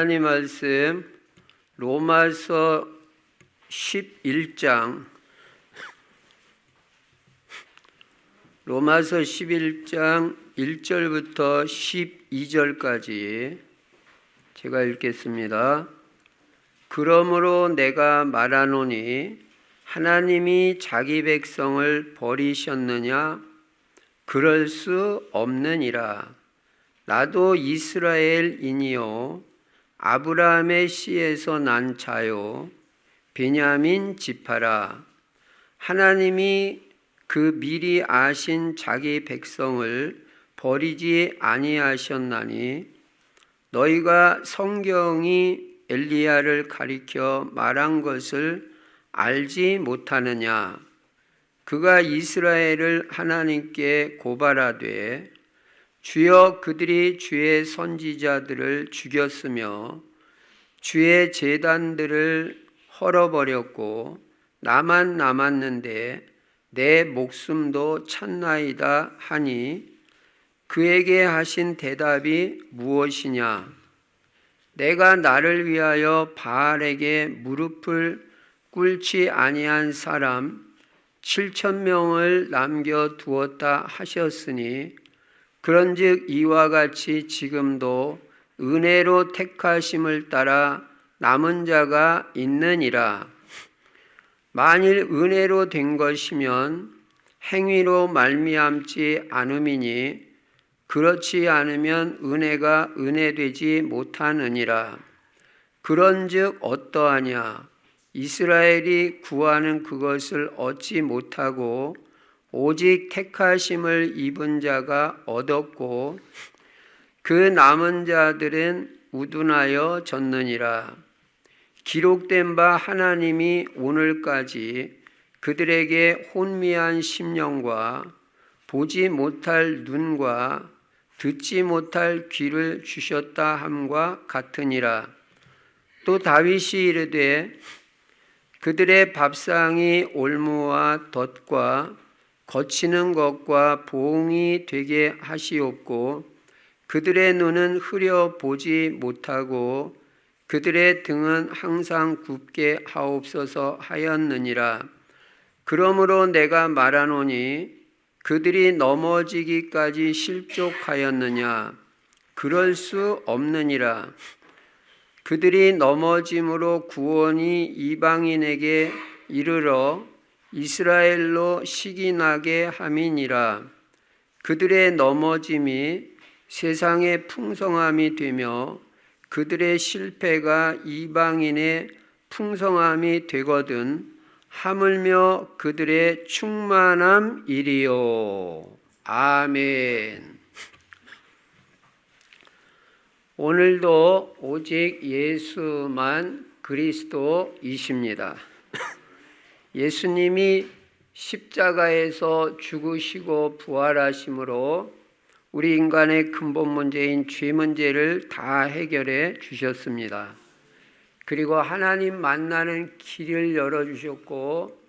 하나님 말씀 로마서 11장 1절부터 12절까지 제가 읽겠습니다. 그러므로 내가 말하노니 하나님이 자기 백성을 버리셨느냐? 그럴 수 없느니라. 나도 이스라엘인이요 아브라함의 씨에서 난 자요 베냐민 지파라. 하나님이 그 미리 아신 자기 백성을 버리지 아니하셨나니 너희가 성경이 엘리야를 가리켜 말한 것을 알지 못하느냐? 그가 이스라엘을 하나님께 고발하되 주여 그들이 주의 선지자들을 죽였으며 주의 제단들을 헐어버렸고 나만 남았는데 내 목숨도 찼나이다 하니 그에게 하신 대답이 무엇이냐? 내가 나를 위하여 바알에게 무릎을 꿇지 아니한 사람 7,000명을 남겨두었다 하셨으니 그런즉 이와 같이 지금도 은혜로 택하심을 따라 남은 자가 있느니라. 만일 은혜로 된 것이면 행위로 말미암지 않음이니 그렇지 않으면 은혜가 은혜되지 못하느니라. 그런즉 어떠하냐? 이스라엘이 구하는 그것을 얻지 못하고 오직 택하심을 입은 자가 얻었고 그 남은 자들은 우둔하여 졌느니라. 기록된 바 하나님이 오늘까지 그들에게 혼미한 심령과 보지 못할 눈과 듣지 못할 귀를 주셨다 함과 같으니라. 또 다윗이 이르되 그들의 밥상이 올무와 덫과 거치는 것과 보응이 되게 하시옵고 그들의 눈은 흐려 보지 못하고 그들의 등은 항상 굽게 하옵소서 하였느니라. 그러므로 내가 말하노니 그들이 넘어지기까지 실족하였느냐? 그럴 수 없느니라. 그들이 넘어짐으로 구원이 이방인에게 이르러 이스라엘로 시기 나게 함이니라. 그들의 넘어짐이 세상의 풍성함이 되며 그들의 실패가 이방인의 풍성함이 되거든 하물며 그들의 충만함이리요. 아멘. 오늘도 오직 예수만 그리스도이십니다. 예수님이 십자가에서 죽으시고 부활하심으로 우리 인간의 근본 문제인 죄 문제를 다 해결해 주셨습니다. 그리고 하나님 만나는 길을 열어주셨고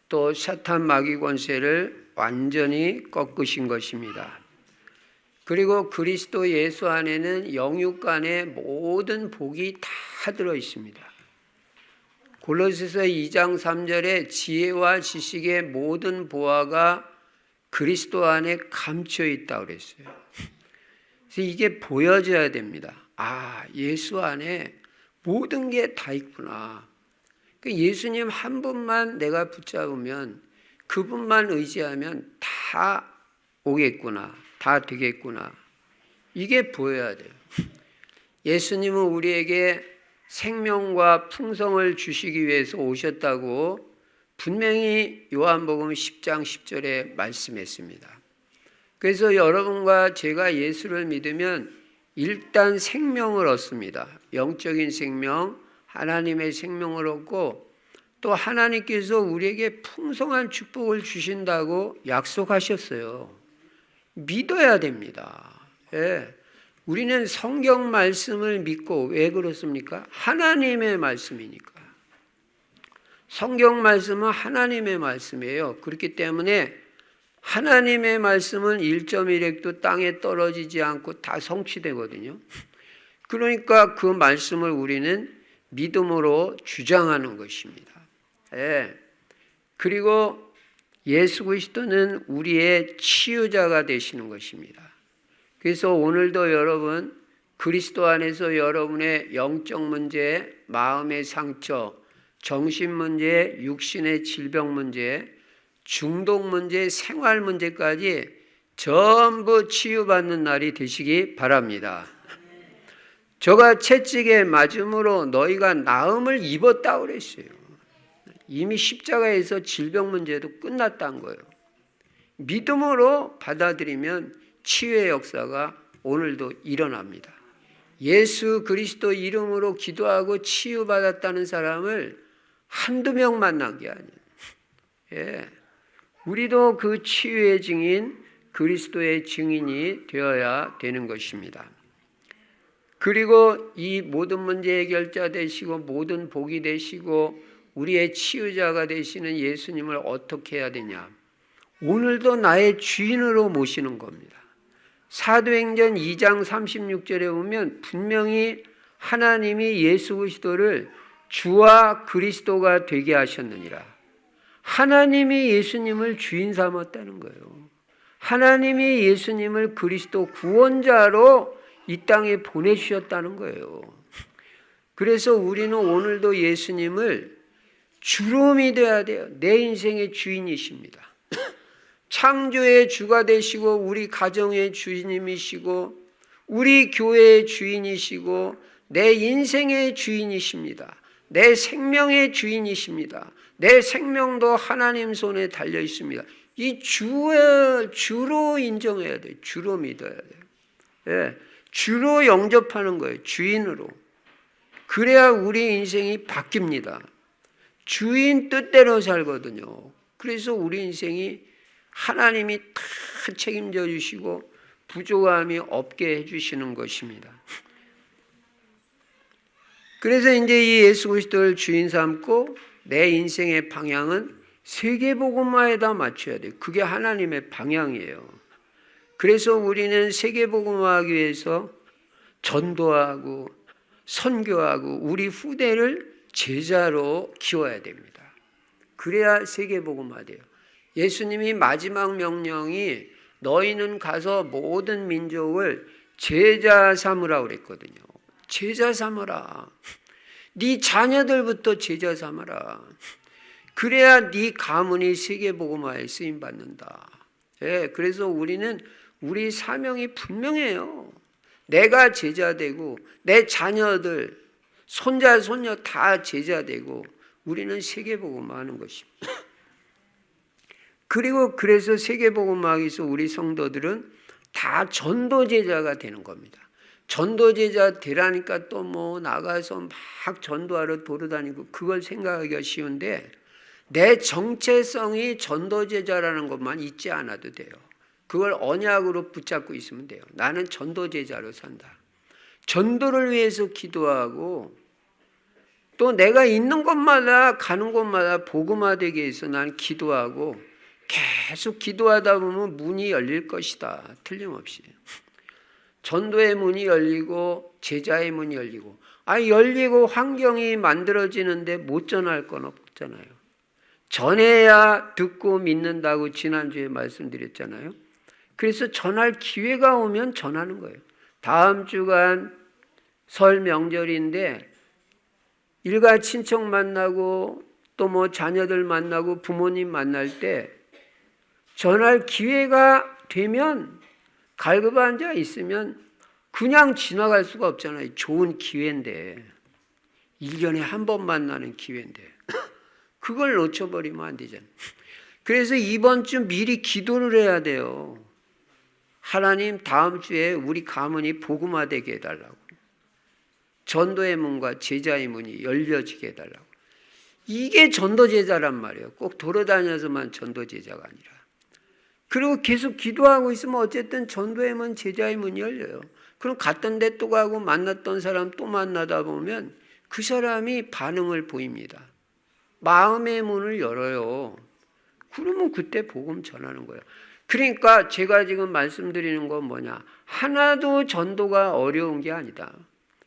또 사탄 마귀 권세를 완전히 꺾으신 것입니다. 그리고 그리스도 예수 안에는 영육 간의 모든 복이 다 들어 있습니다. 골로새서 2장 3절에 지혜와 지식의 모든 보화가 그리스도 안에 감춰 있다고 그랬어요. 그래서 이게 보여져야 됩니다. 아, 예수 안에 모든 게 다 있구나. 예수님 한 분만 내가 붙잡으면 그분만 의지하면 다 오겠구나. 다 되겠구나. 이게 보여야 돼요. 예수님은 우리에게 생명과 풍성을 주시기 위해서 오셨다고 분명히 요한복음 10장 10절에 말씀했습니다. 그래서 여러분과 제가 예수를 믿으면 일단 생명을 얻습니다. 영적인 생명, 하나님의 생명을 얻고 또 하나님께서 우리에게 풍성한 축복을 주신다고 약속하셨어요. 믿어야 됩니다. 예. 우리는 성경 말씀을 믿고 왜 그렇습니까? 하나님의 말씀이니까. 성경 말씀은 하나님의 말씀이에요. 그렇기 때문에 하나님의 말씀은 1.1획도 땅에 떨어지지 않고 다 성취되거든요. 그러니까 그 말씀을 우리는 믿음으로 주장하는 것입니다. 예. 그리고 예수 그리스도는 우리의 치유자가 되시는 것입니다. 그래서 오늘도 여러분 그리스도 안에서 여러분의 영적 문제, 마음의 상처, 정신 문제, 육신의 질병 문제, 중독 문제, 생활 문제까지 전부 치유받는 날이 되시기 바랍니다. 저가 채찍에 맞음으로 너희가 나음을 입었다 그랬어요. 이미 십자가에서 질병 문제도 끝났다는 거예요. 믿음으로 받아들이면 치유의 역사가 오늘도 일어납니다. 예수 그리스도 이름으로 기도하고 치유받았다는 사람을 한두 명 만난 게 아니에요. 예. 우리도 그 치유의 증인, 그리스도의 증인이 되어야 되는 것입니다. 그리고 이 모든 문제 해결자 되시고 모든 복이 되시고 우리의 치유자가 되시는 예수님을 어떻게 해야 되냐? 오늘도 나의 주인으로 모시는 겁니다. 사도행전 2장 36절에 보면 분명히 하나님이 예수 그리스도를 주와 그리스도가 되게 하셨느니라. 하나님이 예수님을 주인 삼았다는 거예요. 하나님이 예수님을 그리스도 구원자로 이 땅에 보내주셨다는 거예요. 그래서 우리는 오늘도 예수님을 주로 믿어야 돼요. 내 인생의 주인이십니다. 창조의 주가 되시고 우리 가정의 주인님이시고 우리 교회의 주인이시고 내 인생의 주인이십니다. 내 생명의 주인이십니다. 내 생명도 하나님 손에 달려 있습니다. 이 주로 인정해야 돼요. 주로 믿어야 돼요. 예, 주로 영접하는 거예요. 주인으로. 그래야 우리 인생이 바뀝니다. 주인 뜻대로 살거든요. 그래서 우리 인생이 하나님이 다 책임져 주시고 부족함이 없게 해주시는 것입니다. 그래서 이제 이 예수 그리스도를 주인 삼고 내 인생의 방향은 세계복음화에다 맞춰야 돼요. 그게 하나님의 방향이에요. 그래서 우리는 세계복음화하기 위해서 전도하고 선교하고 우리 후대를 제자로 키워야 됩니다. 그래야 세계복음화 돼요. 예수님이 마지막 명령이 너희는 가서 모든 민족을 제자 삼으라 그랬거든요. 제자 삼으라. 네 자녀들부터 제자 삼아라. 그래야 네 가문이 세계복음화에 쓰임받는다. 예, 그래서 우리는 우리 사명이 분명해요. 내가 제자 되고 내 자녀들 손자 손녀 다 제자 되고 우리는 세계복음화 하는 것입니다. 그리고 그래서 세계복음화하기 위해서 우리 성도들은 다 전도제자가 되는 겁니다. 전도제자 되라니까 또 뭐 나가서 막 전도하러 돌아다니고 그걸 생각하기가 쉬운데 내 정체성이 전도제자라는 것만 잊지 않아도 돼요. 그걸 언약으로 붙잡고 있으면 돼요. 나는 전도제자로 산다. 전도를 위해서 기도하고 또 내가 있는 곳마다 가는 곳마다 복음화되게 해서 난 기도하고 계속 기도하다 보면 문이 열릴 것이다. 틀림없이. 전도의 문이 열리고 제자의 문이 열리고 열리고 환경이 만들어지는데 못 전할 건 없잖아요. 전해야 듣고 믿는다고 지난주에 말씀드렸잖아요. 그래서 전할 기회가 오면 전하는 거예요. 다음 주간 설 명절인데 일가 친척 만나고 또 뭐 자녀들 만나고 부모님 만날 때 전할 기회가 되면 갈급한 앉아 있으면 그냥 지나갈 수가 없잖아요. 좋은 기회인데 1년에 한 번 만나는 기회인데 그걸 놓쳐버리면 안 되잖아요. 그래서 이번 주 미리 기도를 해야 돼요. 하나님 다음 주에 우리 가문이 복음화되게 해달라고. 전도의 문과 제자의 문이 열려지게 해달라고. 이게 전도제자란 말이에요. 꼭 돌아다녀서만 전도제자가 아니라. 그리고 계속 기도하고 있으면 어쨌든 전도의 문, 제자의 문이 열려요. 그럼 갔던 데 또 가고 만났던 사람 또 만나다 보면 그 사람이 반응을 보입니다. 마음의 문을 열어요. 그러면 그때 복음 전하는 거예요. 그러니까 제가 지금 말씀드리는 건 뭐냐? 하나도 전도가 어려운 게 아니다.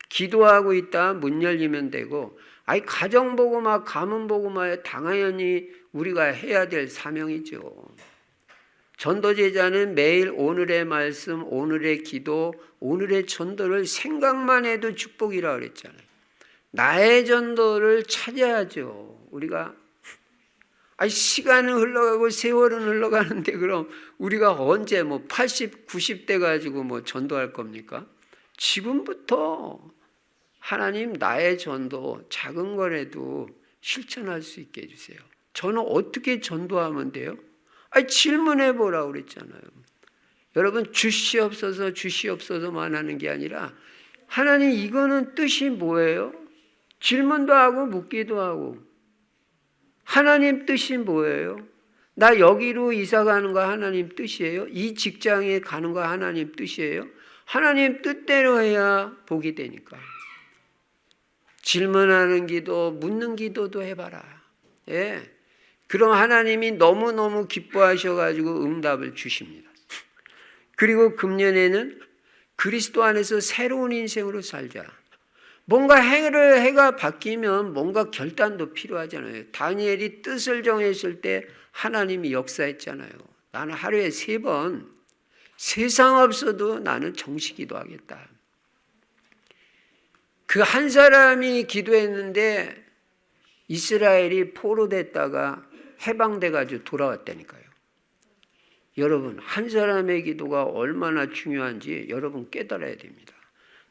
기도하고 있다 문 열리면 되고, 아니 가정복음화, 가문복음화에 당연히 우리가 해야 될 사명이죠. 전도제자는 매일 오늘의 말씀, 오늘의 기도, 오늘의 전도를 생각만 해도 축복이라 그랬잖아요. 나의 전도를 찾아야죠. 우리가 시간은 흘러가고 세월은 흘러가는데 그럼 우리가 언제 80, 90대 가지고 전도할 겁니까? 지금부터 하나님 나의 전도 작은 거라도 실천할 수 있게 해주세요. 저는 어떻게 전도하면 돼요? 질문해 보라고 그랬잖아요. 여러분 주시옵소서만 하는 게 아니라 하나님 이거는 뜻이 뭐예요? 질문도 하고 묻기도 하고 하나님 뜻이 뭐예요? 나 여기로 이사 가는 거 하나님 뜻이에요? 이 직장에 가는 거 하나님 뜻이에요? 하나님 뜻대로 해야 복이 되니까. 질문하는 기도, 묻는 기도도 해봐라. 예. 그럼 하나님이 너무너무 기뻐하셔가지고 응답을 주십니다. 그리고 금년에는 그리스도 안에서 새로운 인생으로 살자. 뭔가 해가 바뀌면 뭔가 결단도 필요하잖아요. 다니엘이 뜻을 정했을 때 하나님이 역사했잖아요. 나는 하루에 3번 세상 없어도 나는 정시 기도하겠다. 그 한 사람이 기도했는데 이스라엘이 포로됐다가 해방돼가지고 돌아왔다니까요. 여러분 한 사람의 기도가 얼마나 중요한지 여러분 깨달아야 됩니다.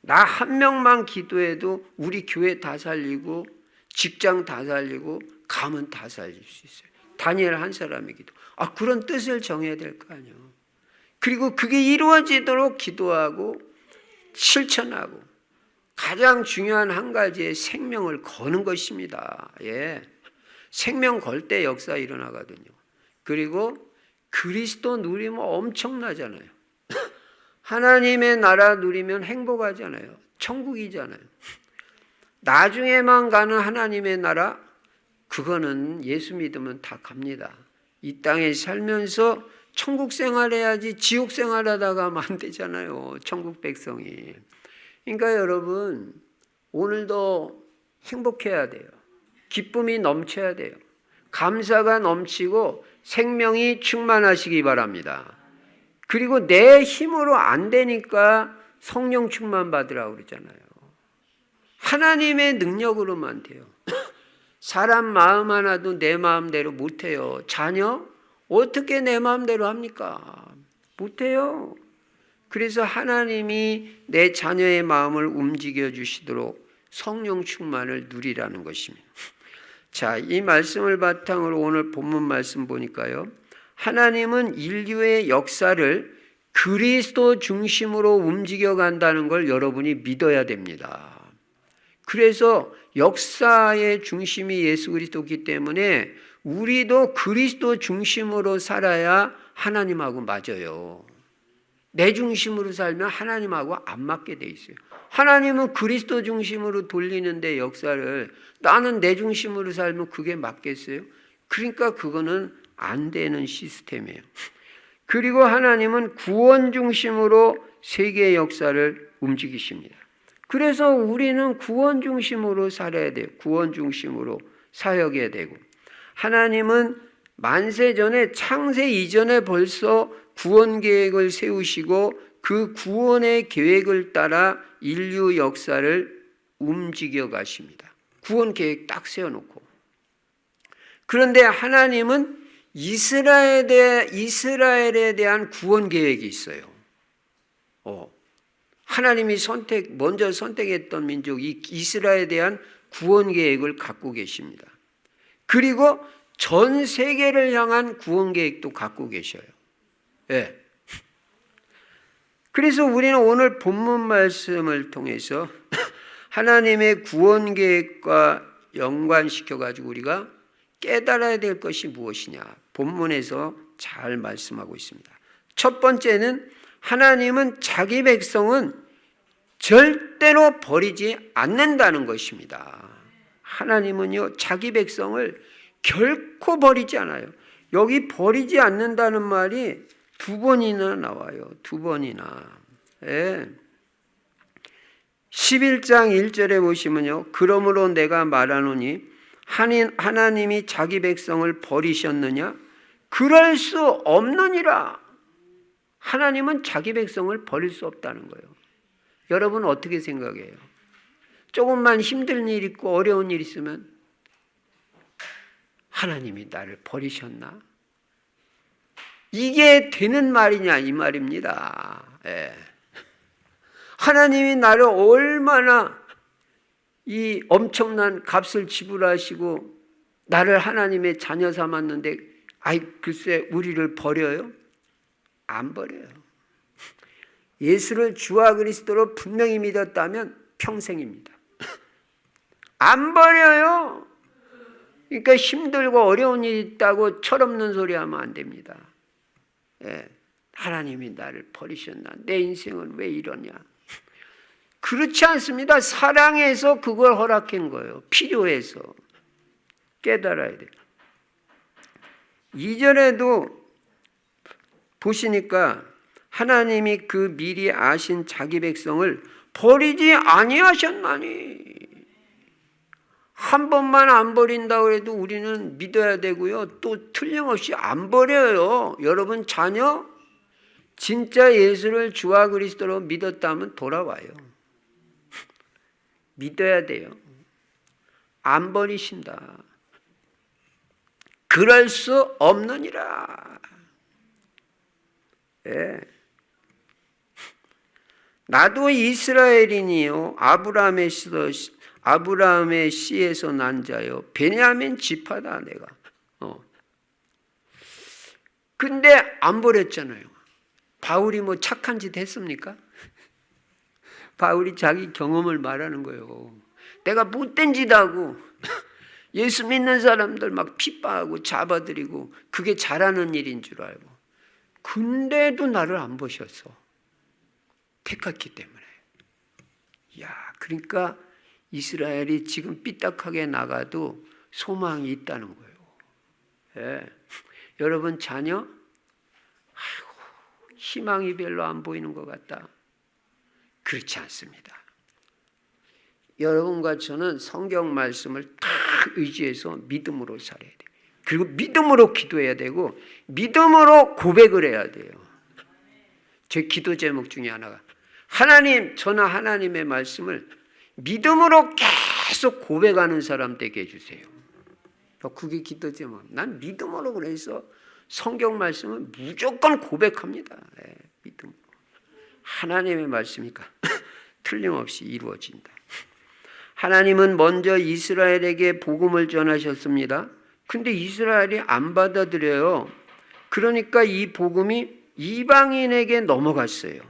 나 한 명만 기도해도 우리 교회 다 살리고 직장 다 살리고 가문 다 살릴 수 있어요. 다니엘 한 사람의 기도. 그런 뜻을 정해야 될 거 아니에요. 그리고 그게 이루어지도록 기도하고 실천하고 가장 중요한 한 가지의 생명을 거는 것입니다. 예. 생명 걸 때 역사 일어나거든요. 그리고 그리스도 누리면 엄청나잖아요. 하나님의 나라 누리면 행복하잖아요. 천국이잖아요. 나중에만 가는 하나님의 나라, 그거는 예수 믿으면 다 갑니다. 이 땅에 살면서 천국 생활해야지 지옥 생활하다가 하면 안 되잖아요. 천국 백성이. 그러니까 여러분 오늘도 행복해야 돼요. 기쁨이 넘쳐야 돼요. 감사가 넘치고 생명이 충만하시기 바랍니다. 그리고 내 힘으로 안 되니까 성령 충만 받으라고 그러잖아요. 하나님의 능력으로만 돼요. 사람 마음 하나도 내 마음대로 못해요. 자녀? 어떻게 내 마음대로 합니까? 못해요. 그래서 하나님이 내 자녀의 마음을 움직여 주시도록 성령 충만을 누리라는 것입니다. 자, 이 말씀을 바탕으로 오늘 본문 말씀 보니까요. 하나님은 인류의 역사를 그리스도 중심으로 움직여 간다는 걸 여러분이 믿어야 됩니다. 그래서 역사의 중심이 예수 그리스도이기 때문에 우리도 그리스도 중심으로 살아야 하나님하고 맞아요. 내 중심으로 살면 하나님하고 안 맞게 돼 있어요. 하나님은 그리스도 중심으로 돌리는데 역사를 나는 내 중심으로 살면 그게 맞겠어요? 그러니까 그거는 안 되는 시스템이에요. 그리고 하나님은 구원 중심으로 세계의 역사를 움직이십니다. 그래서 우리는 구원 중심으로 살아야 돼요. 구원 중심으로 사역해야 되고 하나님은 만세 전에 창세 이전에 벌써 구원 계획을 세우시고 그 구원의 계획을 따라 인류 역사를 움직여 가십니다. 구원 계획 딱 세워놓고. 그런데 하나님은 이스라엘에 대한 구원 계획이 있어요. 하나님이 먼저 선택했던 민족이 이스라엘에 대한 구원 계획을 갖고 계십니다. 그리고 전 세계를 향한 구원 계획도 갖고 계셔요. 예. 그래서 우리는 오늘 본문 말씀을 통해서 하나님의 구원 계획과 연관시켜 가지고 우리가 깨달아야 될 것이 무엇이냐. 본문에서 잘 말씀하고 있습니다. 첫 번째는 하나님은 자기 백성은 절대로 버리지 않는다는 것입니다. 하나님은요, 자기 백성을 결코 버리지 않아요. 여기 버리지 않는다는 말이 두 번이나 나와요. 두 번이나. 예. 11장 1절에 보시면요. 그러므로 내가 말하노니 하나님이 자기 백성을 버리셨느냐? 그럴 수 없느니라. 하나님은 자기 백성을 버릴 수 없다는 거예요. 여러분 어떻게 생각해요? 조금만 힘든 일 있고 어려운 일 있으면 하나님이 나를 버리셨나? 이게 되는 말이냐 이 말입니다. 예. 하나님이 나를 얼마나 이 엄청난 값을 지불하시고 나를 하나님의 자녀 삼았는데 글쎄 우리를 버려요? 안 버려요. 예수를 주와 그리스도로 분명히 믿었다면 평생입니다. 안 버려요. 그러니까 힘들고 어려운 일이 있다고 철없는 소리 하면 안 됩니다. 예. 하나님이 나를 버리셨나? 내 인생은 왜 이러냐? 그렇지 않습니다. 사랑해서 그걸 허락한 거예요. 필요해서. 깨달아야 돼요. 2절에도 보시니까 하나님이 그 미리 아신 자기 백성을 버리지 아니하셨나니. 한 번만 안 버린다고 해도 우리는 믿어야 되고요. 또 틀림없이 안 버려요. 여러분 자녀 진짜 예수를 주와 그리스도로 믿었다면 돌아와요. 믿어야 돼요. 안 버리신다. 그럴 수 없느니라. 예. 나도 이스라엘인이요 아브라함의 씨에서 난 자요 베냐민 지파다 내가. 근데 안 버렸잖아요. 바울이 뭐 착한 짓 했습니까? 바울이 자기 경험을 말하는 거예요. 내가 못된 짓 하고 예수 믿는 사람들 막 핍박하고 잡아들이고 그게 잘하는 일인 줄 알고 근데도 나를 안 보셨어. 택했기 때문에. 그러니까 이스라엘이 지금 삐딱하게 나가도 소망이 있다는 거예요. 예. 여러분 자녀 희망이 별로 안 보이는 것 같다. 그렇지 않습니다. 여러분과 저는 성경 말씀을 다 의지해서 믿음으로 살아야 돼요. 그리고 믿음으로 기도해야 되고 믿음으로 고백을 해야 돼요. 제 기도 제목 중에 하나가 하나님, 저는 하나님의 말씀을 믿음으로 계속 고백하는 사람 되게 해주세요. 그게 기도 제목. 난 믿음으로 그래서 성경 말씀을 무조건 고백합니다. 네, 믿음으로. 하나님의 말씀이니까 틀림없이 이루어진다. 하나님은 먼저 이스라엘에게 복음을 전하셨습니다. 근데 이스라엘이 안 받아들여요. 그러니까 이 복음이 이방인에게 넘어갔어요.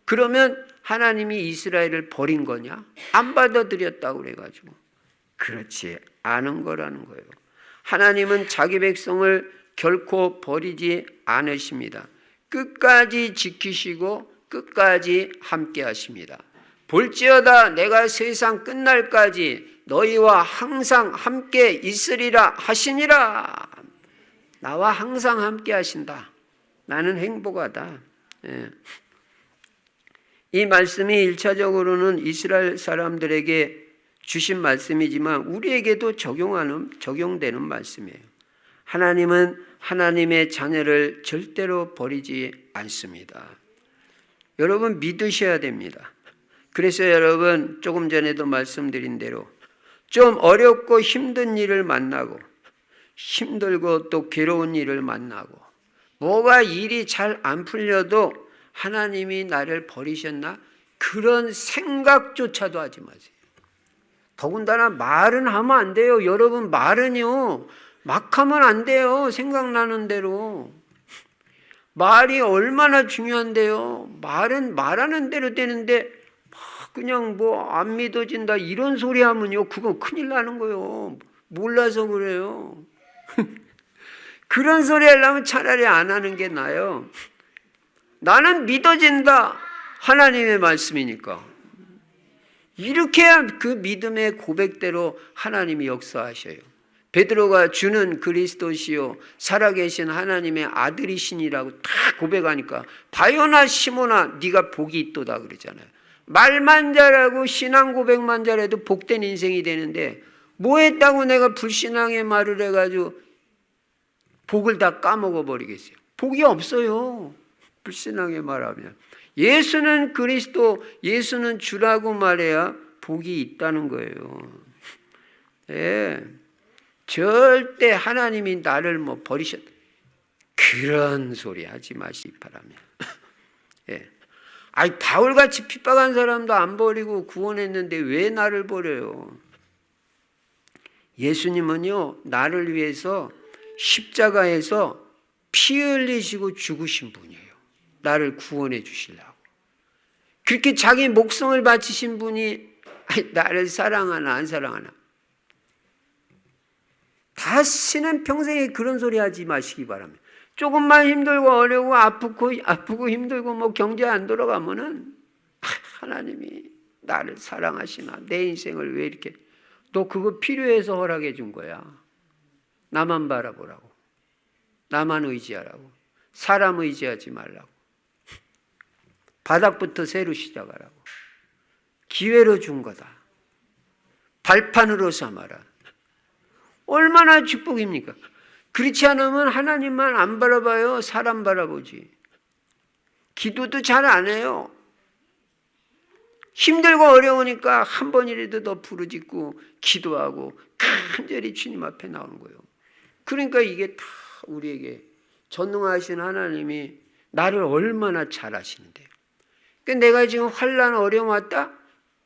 그러면 하나님이 이스라엘을 버린 거냐? 안 받아들였다고 그래가지고. 그렇지 않은 거라는 거예요. 하나님은 자기 백성을 결코 버리지 않으십니다. 끝까지 지키시고 끝까지 함께 하십니다. 볼지어다 내가 세상 끝날까지 너희와 항상 함께 있으리라 하시니라. 나와 항상 함께 하신다. 나는 행복하다. 예. 이 말씀이 1차적으로는 이스라엘 사람들에게 주신 말씀이지만 우리에게도 적용되는 말씀이에요. 하나님은 하나님의 자녀를 절대로 버리지 않습니다. 여러분 믿으셔야 됩니다. 그래서 여러분 조금 전에도 말씀드린 대로 좀 어렵고 힘든 일을 만나고 힘들고 또 괴로운 일을 만나고 뭐가 일이 잘 안 풀려도 하나님이 나를 버리셨나? 그런 생각조차도 하지 마세요. 더군다나 말은 하면 안 돼요. 여러분 말은요. 막 하면 안 돼요. 생각나는 대로. 말이 얼마나 중요한데요. 말은 말하는 대로 되는데 그냥 뭐 안 믿어진다 이런 소리 하면요. 그건 큰일 나는 거예요. 몰라서 그래요. 그런 소리 하려면 차라리 안 하는 게 나아요. 나는 믿어진다. 하나님의 말씀이니까. 이렇게 해야 그 믿음의 고백대로 하나님이 역사하셔요. 베드로가 주는 그리스도시요 살아계신 하나님의 아들이시니라고 다 고백하니까 바요나 시몬아 네가 복이 있도다 그러잖아요. 말만 잘하고 신앙 고백만 잘해도 복된 인생이 되는데 뭐 했다고 내가 불신앙의 말을 해가지고 복을 다 까먹어 버리겠어요. 복이 없어요. 불신앙의 말하면. 예수는 그리스도, 예수는 주라고 말해야 복이 있다는 거예요. 예. 절대 하나님이 나를 뭐 버리셨 그런 소리 하지 마시기 바랍니다. 예. 아니 바울같이 핍박한 사람도 안 버리고 구원했는데 왜 나를 버려요? 예수님은요 나를 위해서 십자가에서 피 흘리시고 죽으신 분이에요. 나를 구원해 주시려고. 그렇게 자기 목숨을 바치신 분이 나를 사랑하나 안 사랑하나? 다시는 평생에 그런 소리 하지 마시기 바랍니다. 조금만 힘들고 어려우고 아프고 힘들고 뭐 경제 안 돌아가면은 하나님이 나를 사랑하시나 내 인생을 왜 이렇게 너 그거 필요해서 허락해 준 거야. 나만 바라보라고. 나만 의지하라고. 사람 의지하지 말라고. 바닥부터 새로 시작하라고. 기회로 준 거다. 발판으로 삼아라. 얼마나 축복입니까? 그렇지 않으면 하나님만 안 바라봐요. 사람 바라보지. 기도도 잘 안 해요. 힘들고 어려우니까 한 번이라도 더 부르짖고 기도하고 간절히 주님 앞에 나오는 거예요. 그러니까 이게 다 우리에게 전능하신 하나님이 나를 얼마나 잘 아시는데요. 그러니까 내가 지금 환난 어려움 왔다?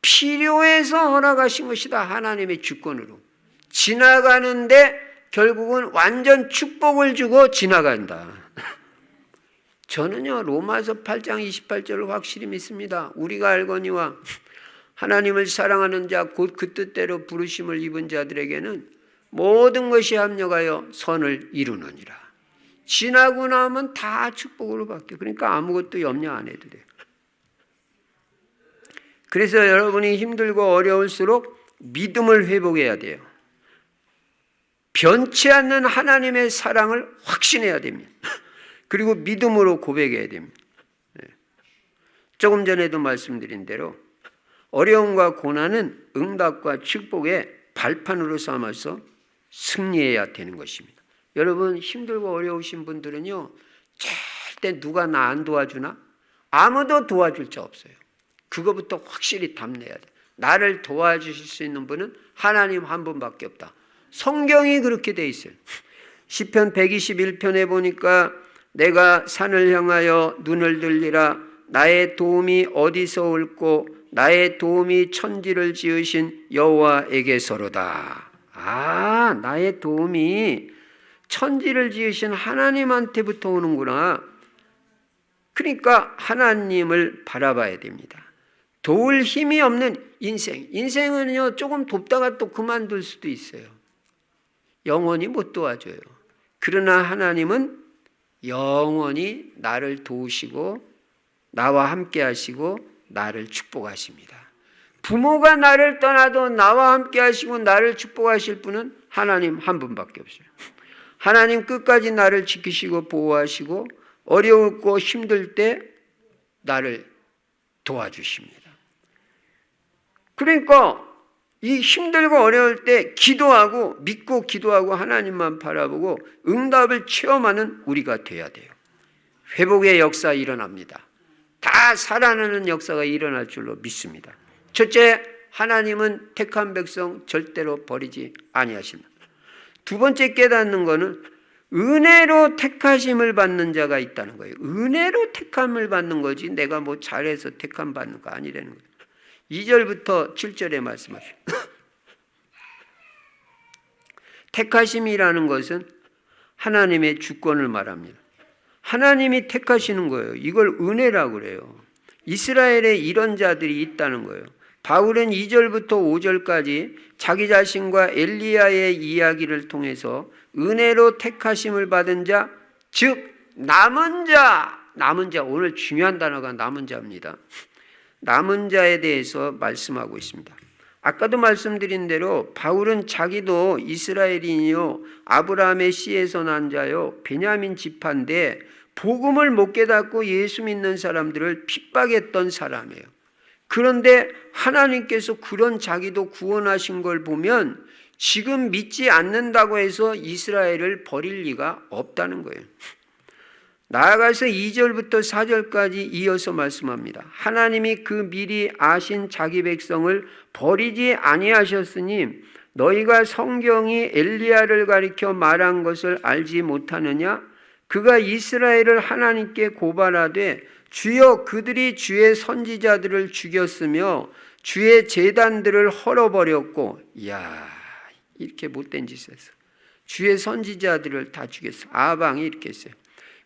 필요해서 허락하신 것이다. 하나님의 주권으로. 지나가는데 결국은 완전 축복을 주고 지나간다. 저는요 로마서 8장 28절을 확실히 믿습니다. 우리가 알거니와 하나님을 사랑하는 자 곧 그 뜻대로 부르심을 입은 자들에게는 모든 것이 합력하여 선을 이루느니라. 지나고 나면 다 축복으로 바뀌어요. 그러니까 아무것도 염려 안 해도 돼요. 그래서 여러분이 힘들고 어려울수록 믿음을 회복해야 돼요. 변치 않는 하나님의 사랑을 확신해야 됩니다. 그리고 믿음으로 고백해야 됩니다. 조금 전에도 말씀드린 대로 어려움과 고난은 응답과 축복의 발판으로 삼아서 승리해야 되는 것입니다. 여러분 힘들고 어려우신 분들은요 절대 누가 나 안 도와주나? 아무도 도와줄 자 없어요. 그거부터 확실히 답내야 돼. 나를 도와주실 수 있는 분은 하나님 한 분밖에 없다. 성경이 그렇게 돼 있어요. 시편 121편에 보니까 내가 산을 향하여 눈을 들리라. 나의 도움이 어디서 올꼬 나의 도움이 천지를 지으신 여호와에게서로다. 아, 나의 도움이 천지를 지으신 하나님한테부터 오는구나. 그러니까 하나님을 바라봐야 됩니다. 도울 힘이 없는 인생은요 조금 돕다가 또 그만둘 수도 있어요. 영원히 못 도와줘요. 그러나 하나님은 영원히 나를 도우시고 나와 함께 하시고 나를 축복하십니다. 부모가 나를 떠나도 나와 함께 하시고 나를 축복하실 분은 하나님 한 분밖에 없어요. 하나님 끝까지 나를 지키시고 보호하시고 어려웠고 힘들 때 나를 도와주십니다. 그러니까 이 힘들고 어려울 때 기도하고 믿고 기도하고 하나님만 바라보고 응답을 체험하는 우리가 돼야 돼요. 회복의 역사 일어납니다. 다 살아나는 역사가 일어날 줄로 믿습니다. 첫째, 하나님은 택한 백성 절대로 버리지 아니하십니다. 두 번째 깨닫는 것은 은혜로 택하심을 받는 자가 있다는 거예요. 은혜로 택함을 받는 거지 내가 뭐 잘해서 택함 받는 거 아니라는 거예요. 2절부터 7절에 말씀하시죠. 택하심이라는 것은 하나님의 주권을 말합니다. 하나님이 택하시는 거예요. 이걸 은혜라고 그래요. 이스라엘에 이런 자들이 있다는 거예요. 바울은 2절부터 5절까지 자기 자신과 엘리야의 이야기를 통해서 은혜로 택하심을 받은 자, 즉 남은 자, 오늘 중요한 단어가 남은 자입니다. 남은 자에 대해서 말씀하고 있습니다. 아까도 말씀드린 대로 바울은 자기도 이스라엘인이요 아브라함의 씨에서 난 자요 베냐민 지파인데 복음을 못 깨닫고 예수 믿는 사람들을 핍박했던 사람이에요. 그런데 하나님께서 그런 자기도 구원하신 걸 보면 지금 믿지 않는다고 해서 이스라엘을 버릴 리가 없다는 거예요. 나아가서 2절부터 4절까지 이어서 말씀합니다. 하나님이 그 미리 아신 자기 백성을 버리지 아니하셨으니 너희가 성경이 엘리야를 가리켜 말한 것을 알지 못하느냐? 그가 이스라엘을 하나님께 고발하되 주여 그들이 주의 선지자들을 죽였으며 주의 제단들을 헐어버렸고, 이야 이렇게 못된 짓을 했어. 주의 선지자들을 다 죽였어. 아방이 이렇게 했어요.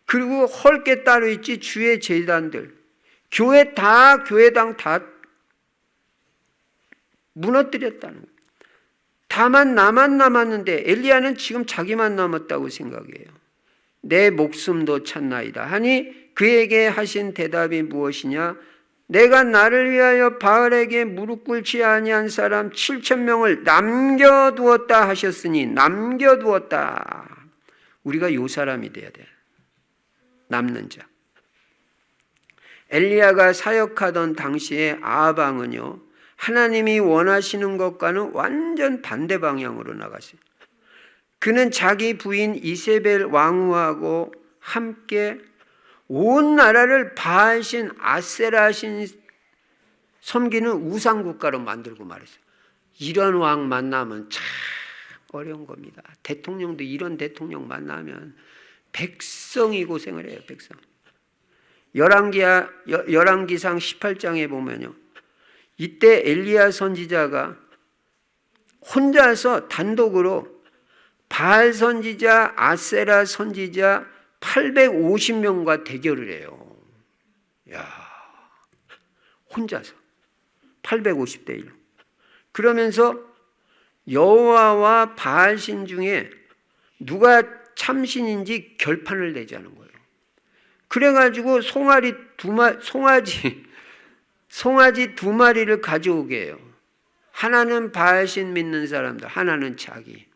그리고 헐 게 따로 있지. 주의 제단들 교회당 다 무너뜨렸다는 거예요. 다만 나만 남았는데 엘리야는 지금 자기만 남았다고 생각해요. 내 목숨도 찾나이다 하니 그에게 하신 대답이 무엇이냐? 내가 나를 위하여 바알에게 무릎 꿇지 아니한 사람 7,000명을 남겨두었다 하셨으니, 남겨두었다. 우리가 요 사람이 돼야 돼. 남는 자. 엘리야가 사역하던 당시에 아방은요, 하나님이 원하시는 것과는 완전 반대 방향으로 나갔어요. 그는 자기 부인 이세벨 왕후하고 함께 온 나라를 바알신 아세라신 섬기는 우상국가로 만들고 말했어요. 이런 왕 만나면 참 어려운 겁니다. 대통령도 이런 대통령 만나면 백성이 고생을 해요. 백성. 열왕기상 18장에 보면요, 이때 엘리야 선지자가 혼자서 단독으로 바알 선지자, 아세라 선지자 850명과 대결을 해요. 야, 혼자서 850대 1. 그러면서 여호와와 바알신 중에 누가 참신인지 결판을 내자는 거예요. 그래가지고 송아지 두 마리를 가져오게 해요. 하나는 바알신 믿는 사람들, 하나는 자기.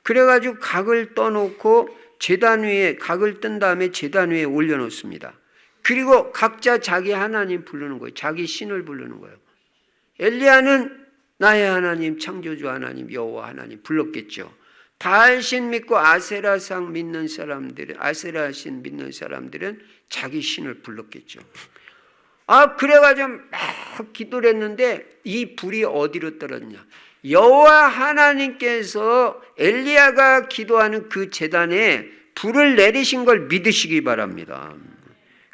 그래가지고 각을 떠놓고 제단 위에 각을 뜬 다음에 제단 위에 올려놓습니다. 그리고 각자 자기 하나님 부르는 거예요. 자기 신을 부르는 거예요. 엘리야는 나의 하나님, 창조주 하나님, 여호와 하나님 불렀겠죠. 바알신 믿고 아세라상 믿는 사람들은, 아세라신 믿는 사람들은 자기 신을 불렀겠죠. 그래가지고 막 기도를 했는데 이 불이 어디로 떨어졌냐? 여호와 하나님께서 엘리야가 기도하는 그 제단에 불을 내리신 걸 믿으시기 바랍니다.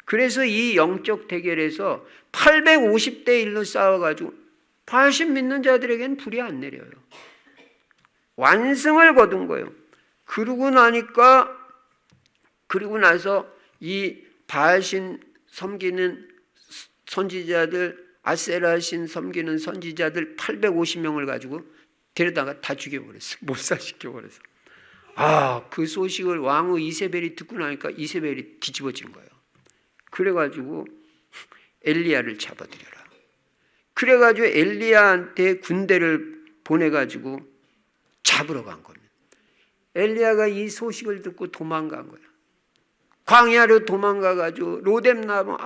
그래서 이 영적 대결에서 850대 1로 싸워가지고 바알신 믿는 자들에게는 불이 안 내려요. 완승을 거둔 거예요. 그러고 나서 이 바알신 섬기는 선지자들, 아세라신 섬기는 선지자들 850명을 가지고 데려다가 다 죽여버렸어. 몰살시켜버렸어. 그 소식을 왕후 이세벨이 듣고 나니까 이세벨이 뒤집어진 거예요. 그래가지고 엘리야를 잡아들여라. 그래가지고 엘리야한테 군대를 보내가지고 잡으러 간 겁니다. 엘리야가 이 소식을 듣고 도망간 거예요. 광야로 도망가가지고 로뎀나무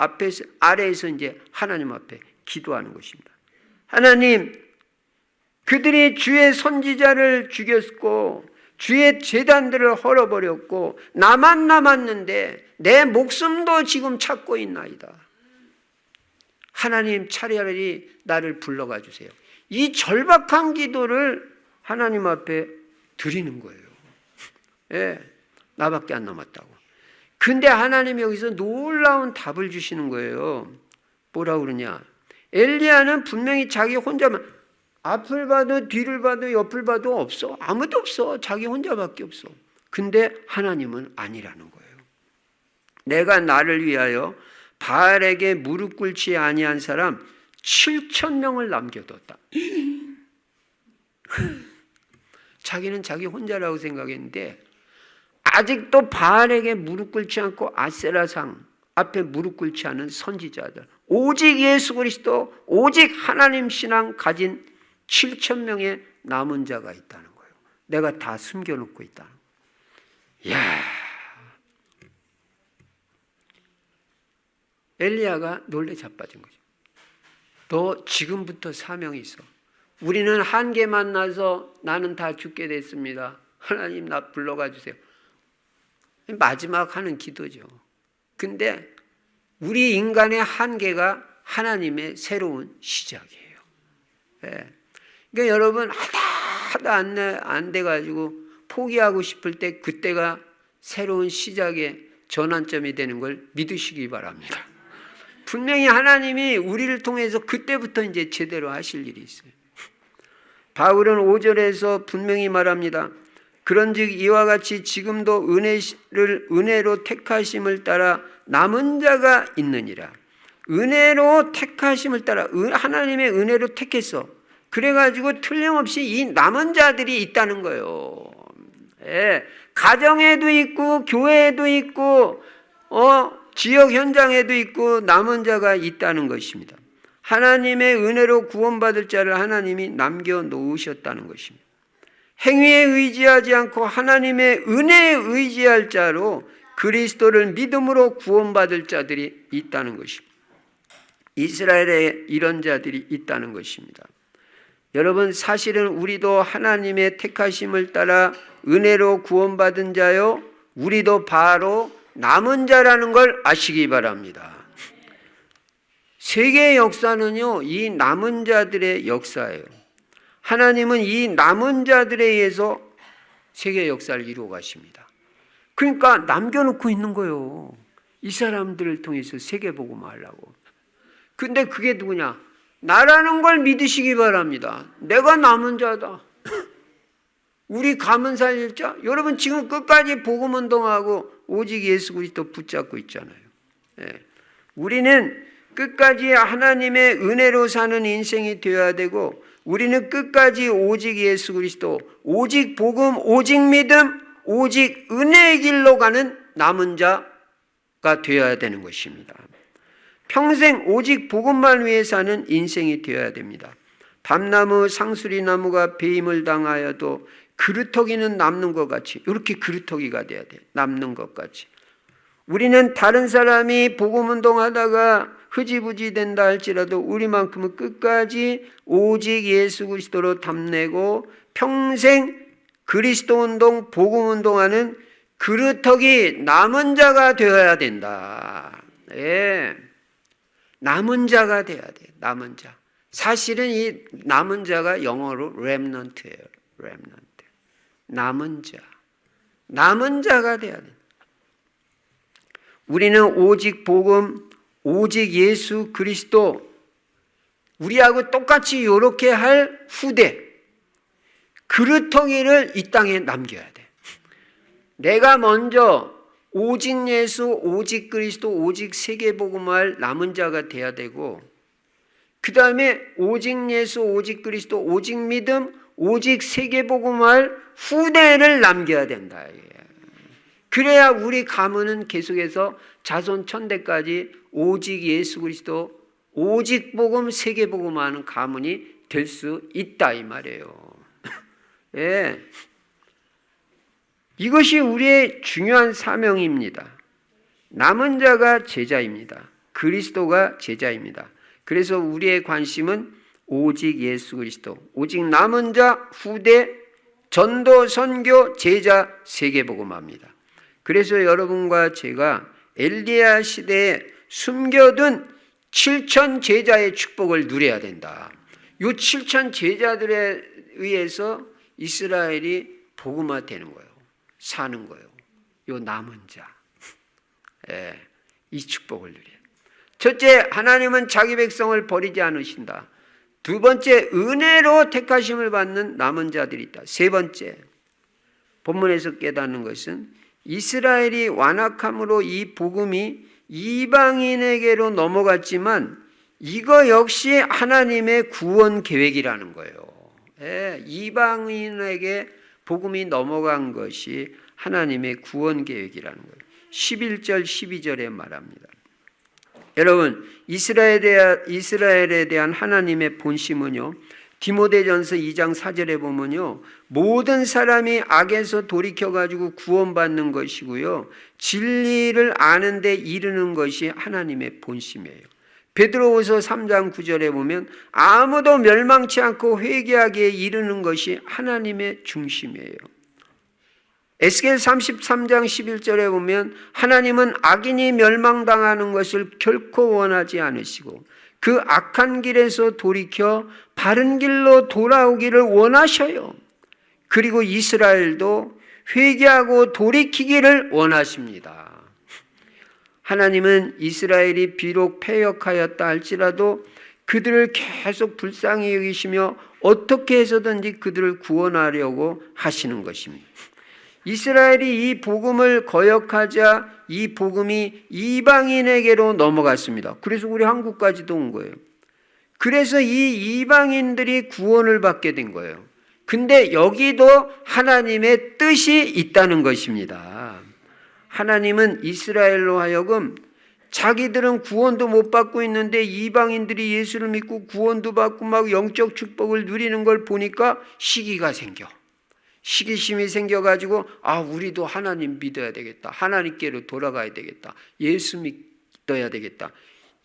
아래에서 이제 하나님 앞에 기도하는 것입니다. 하나님, 그들이 주의 선지자를 죽였고 주의 제단들을 헐어버렸고 나만 남았는데 내 목숨도 지금 찾고 있나이다. 하나님, 차라리 나를 불러가 주세요. 이 절박한 기도를 하나님 앞에 드리는 거예요. 예, 나밖에 안 남았다고. 근데 하나님이 여기서 놀라운 답을 주시는 거예요. 뭐라 그러냐? 엘리야는 분명히 자기 혼자만, 앞을 봐도 뒤를 봐도 옆을 봐도 없어. 아무도 없어. 자기 혼자밖에 없어. 근데 하나님은 아니라는 거예요. 내가 나를 위하여 바알에게 무릎 꿇지 아니한 사람 7,000명을 남겨뒀다. 자기는 자기 혼자라고 생각했는데 아직도 바알에게 무릎 꿇지 않고 아세라상 앞에 무릎 꿇지 않은 선지자들, 오직 예수 그리스도, 오직 하나님 신앙 가진 7천 명의 남은 자가 있다는 거예요. 내가 다 숨겨놓고 있다는 거예요. 이야, 엘리야가 놀래 자빠진 거죠. 너 지금부터 사명이 있어. 우리는 한계 만나서 나는 다 죽게 됐습니다. 하나님 나 불러가 주세요. 마지막 하는 기도죠. 근데 우리 인간의 한계가 하나님의 새로운 시작이에요. 예. 그러니까 여러분 하다 안 돼가지고 포기하고 싶을 때 그때가 새로운 시작의 전환점이 되는 걸 믿으시기 바랍니다. 분명히 하나님이 우리를 통해서 그때부터 이제 제대로 하실 일이 있어요. 바울은 5절에서 분명히 말합니다. 그런즉 이와 같이 지금도 은혜로 택하심을 따라 남은 자가 있느니라. 은혜로 택하심을 따라 하나님의 은혜로 택했어. 그래가지고 틀림없이 이 남은 자들이 있다는 거예요. 예, 가정에도 있고 교회에도 있고 지역 현장에도 있고 남은 자가 있다는 것입니다. 하나님의 은혜로 구원받을 자를 하나님이 남겨놓으셨다는 것입니다. 행위에 의지하지 않고 하나님의 은혜에 의지할 자로 그리스도를 믿음으로 구원받을 자들이 있다는 것입니다. 이스라엘에 이런 자들이 있다는 것입니다. 여러분, 사실은 우리도 하나님의 택하심을 따라 은혜로 구원받은 자요, 우리도 바로 남은 자라는 걸 아시기 바랍니다. 세계의 역사는요, 이 남은 자들의 역사예요. 하나님은 이 남은 자들에 의해서 세계 역사를 이루어 가십니다. 그러니까 남겨놓고 있는 거예요. 이 사람들을 통해서 세계 복음하려고. 근데 그게 누구냐? 나라는 걸 믿으시기 바랍니다. 내가 남은 자다. 우리 가문 살릴 자. 여러분 지금 끝까지 복음 운동하고 오직 예수 그리스도 붙잡고 있잖아요. 네. 우리는 끝까지 하나님의 은혜로 사는 인생이 되어야 되고, 우리는 끝까지 오직 예수 그리스도, 오직 복음, 오직 믿음, 오직 은혜의 길로 가는 남은 자가 되어야 되는 것입니다. 평생 오직 복음만 위해 사는 인생이 되어야 됩니다. 밤나무 상수리나무가 배임을 당하여도 그루터기는 남는 것 같이, 이렇게 그루터기가 돼야 돼. 남는 것 같이. 우리는 다른 사람이 복음 운동하다가 흐지부지 된다 할지라도 우리만큼은 끝까지 오직 예수 그리스도로 담내고 평생 그리스도 운동, 복음 운동하는 그루터기 남은 자가 되어야 된다. 예. 남은 자가 돼야 돼. 남은 자. 사실은 이 남은 자가 영어로 remnant예요. remnant. 남은 자. 남은 자가 돼야 돼. 우리는 오직 복음, 오직 예수 그리스도, 우리하고 똑같이 이렇게 할 후대, 그루터기를 이 땅에 남겨야 돼. 내가 먼저 오직 예수, 오직 그리스도, 오직 세계복음할 남은 자가 돼야 되고, 그 다음에 오직 예수, 오직 그리스도, 오직 믿음, 오직 세계복음할 후대를 남겨야 된다. 그래야 우리 가문은 계속해서 자손 천대까지 오직 예수 그리스도, 오직 복음, 세계복음하는 가문이 될 수 있다 이 말이에요. 예. 이것이 우리의 중요한 사명입니다. 남은 자가 제자입니다. 그리스도가 제자입니다. 그래서 우리의 관심은 오직 예수 그리스도, 오직 남은 자, 후대, 전도, 선교, 제자, 세계복음합니다. 그래서 여러분과 제가 엘리야 시대에 숨겨둔 7천 제자의 축복을 누려야 된다. 이 7천 제자들에 의해서 이스라엘이 복음화되는 거예요. 사는 거예요. 요 남은 자. 예, 이 축복을 누려요. 첫째, 하나님은 자기 백성을 버리지 않으신다. 두 번째, 은혜로 택하심을 받는 남은 자들이 있다. 세 번째, 본문에서 깨닫는 것은 이스라엘이 완악함으로 이 복음이 이방인에게로 넘어갔지만 이거 역시 하나님의 구원 계획이라는 거예요. 예, 이방인에게 복음이 넘어간 것이 하나님의 구원 계획이라는 거예요. 11절 12절에 말합니다. 여러분, 이스라엘에 대한 하나님의 본심은요, 디모데전서 2장 4절에 보면요, 모든 사람이 악에서 돌이켜가지고 구원받는 것이고요, 진리를 아는 데 이르는 것이 하나님의 본심이에요. 베드로후서 3장 9절에 보면 아무도 멸망치 않고 회개하기에 이르는 것이 하나님의 중심이에요. 에스겔 33장 11절에 보면 하나님은 악인이 멸망당하는 것을 결코 원하지 않으시고 그 악한 길에서 돌이켜 바른 길로 돌아오기를 원하셔요. 그리고 이스라엘도 회개하고 돌이키기를 원하십니다. 하나님은 이스라엘이 비록 패역하였다 할지라도 그들을 계속 불쌍히 여기시며 어떻게 해서든지 그들을 구원하려고 하시는 것입니다. 이스라엘이 이 복음을 거역하자 이 복음이 이방인에게로 넘어갔습니다. 그래서 우리 한국까지도 온 거예요. 그래서 이 이방인들이 구원을 받게 된 거예요. 근데 여기도 하나님의 뜻이 있다는 것입니다. 하나님은 이스라엘로 하여금 자기들은 구원도 못 받고 있는데 이방인들이 예수를 믿고 구원도 받고 막 영적 축복을 누리는 걸 보니까 시기가 생겨. 시기심이 생겨가지고 우리도 하나님 믿어야 되겠다. 하나님께로 돌아가야 되겠다. 예수 믿어야 되겠다.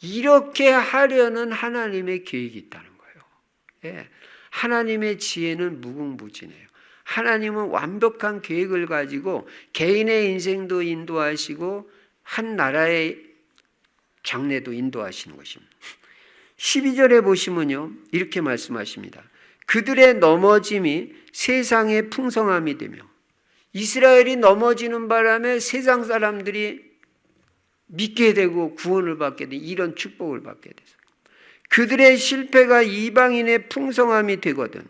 이렇게 하려는 하나님의 계획이 있다는 거예요. 예. 하나님의 지혜는 무궁무진해요. 하나님은 완벽한 계획을 가지고 개인의 인생도 인도하시고 한 나라의 장래도 인도하시는 것입니다. 12절에 보시면요, 이렇게 말씀하십니다. 그들의 넘어짐이 세상의 풍성함이 되며, 이스라엘이 넘어지는 바람에 세상 사람들이 믿게 되고 구원을 받게 된 이런 축복을 받게 돼서 그들의 실패가 이방인의 풍성함이 되거든.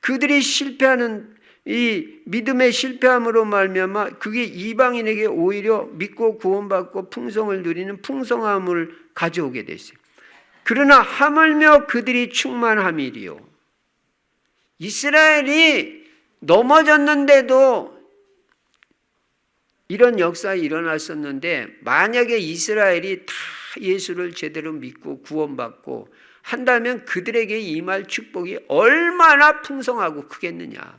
그들이 실패하는 이 믿음의 실패함으로 말미암아 그게 이방인에게 오히려 믿고 구원받고 풍성을 누리는 풍성함을 가져오게 됐어요. 그러나 하물며 그들이 충만함이리요. 이스라엘이 넘어졌는데도 이런 역사가 일어났었는데 만약에 이스라엘이 다 예수를 제대로 믿고 구원받고 한다면 그들에게 임할 축복이 얼마나 풍성하고 크겠느냐.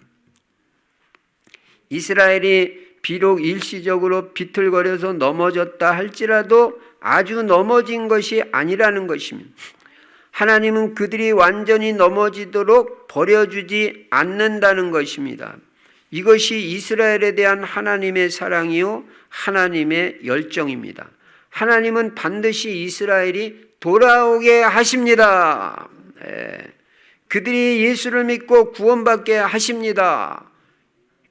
이스라엘이 비록 일시적으로 비틀거려서 넘어졌다 할지라도 아주 넘어진 것이 아니라는 것입니다. 하나님은 그들이 완전히 넘어지도록 버려주지 않는다는 것입니다. 이것이 이스라엘에 대한 하나님의 사랑이요 하나님의 열정입니다. 하나님은 반드시 이스라엘이 돌아오게 하십니다. 그들이 예수를 믿고 구원받게 하십니다.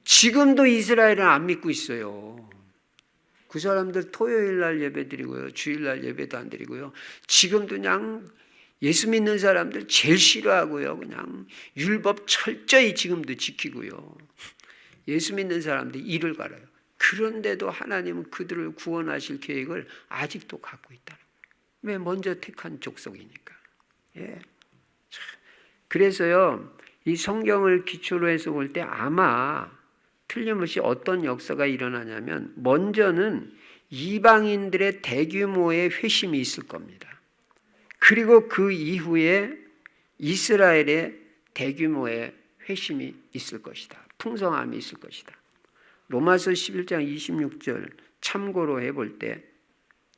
지금도 이스라엘은 안 믿고 있어요. 그 사람들 토요일 날 예배 드리고요, 주일 날 예배도 안 드리고요. 지금도 그냥 예수 믿는 사람들 제일 싫어하고요. 그냥 율법 철저히 지금도 지키고요. 예수 믿는 사람들 이를 갈아요. 그런데도 하나님은 그들을 구원하실 계획을 아직도 갖고 있다는 거예요. 왜? 먼저 택한 족속이니까. 예. 그래서요, 이 성경을 기초로 해서 볼 때 아마 틀림없이 어떤 역사가 일어나냐면 먼저는 이방인들의 대규모의 회심이 있을 겁니다. 그리고 그 이후에 이스라엘의 대규모의 회심이 있을 것이다. 풍성함이 있을 것이다. 로마서 11장 26절 참고로 해볼 때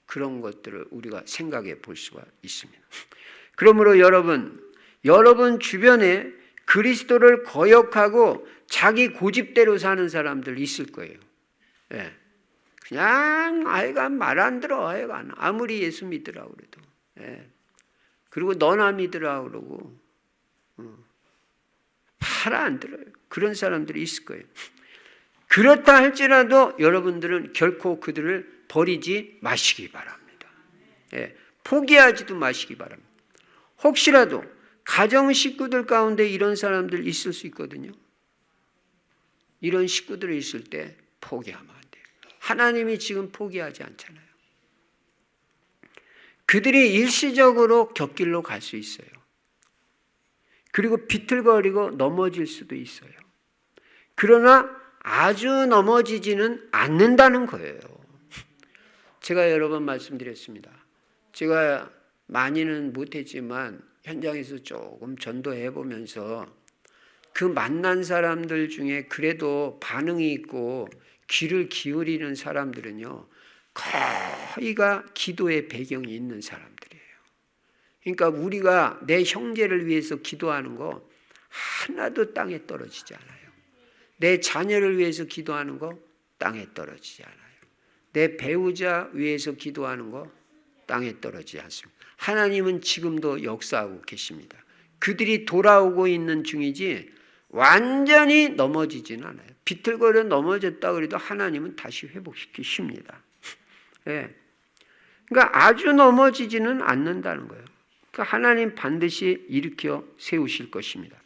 그런 것들을 우리가 생각해 볼 수가 있습니다. 그러므로 여러분 주변에 그리스도를 거역하고 자기 고집대로 사는 사람들 있을 거예요. 예. 그냥 아이가 말 안 들어. 아이가 아무리 예수 믿으라고 그래도. 예. 그리고 너나 믿으라고 그러고 말 안 들어요. 그런 사람들이 있을 거예요. 그렇다 할지라도 여러분들은 결코 그들을 버리지 마시기 바랍니다. 예. 포기하지도 마시기 바랍니다. 혹시라도 가정 식구들 가운데 이런 사람들 있을 수 있거든요. 이런 식구들이 있을 때 포기하면 안 돼요. 하나님이 지금 포기하지 않잖아요. 그들이 일시적으로 곁길로 갈 수 있어요. 그리고 비틀거리고 넘어질 수도 있어요. 그러나 아주 넘어지지는 않는다는 거예요. 제가 여러 번 말씀드렸습니다. 제가 많이는 못했지만 현장에서 조금 전도해 보면서 그 만난 사람들 중에 그래도 반응이 있고 귀를 기울이는 사람들은요, 거의가 기도의 배경이 있는 사람들이에요. 그러니까 우리가 내 형제를 위해서 기도하는 거 하나도 땅에 떨어지지 않아요. 내 자녀를 위해서 기도하는 거 땅에 떨어지지 않아요. 내 배우자 위해서 기도하는 거 땅에 떨어지지 않습니다. 하나님은 지금도 역사하고 계십니다. 그들이 돌아오고 있는 중이지 완전히 넘어지진 않아요. 비틀거려 넘어졌다 그래도 하나님은 다시 회복시키십니다. 예. 그러니까 아주 넘어지지는 않는다는 거예요. 그러니까 하나님 반드시 일으켜 세우실 것입니다.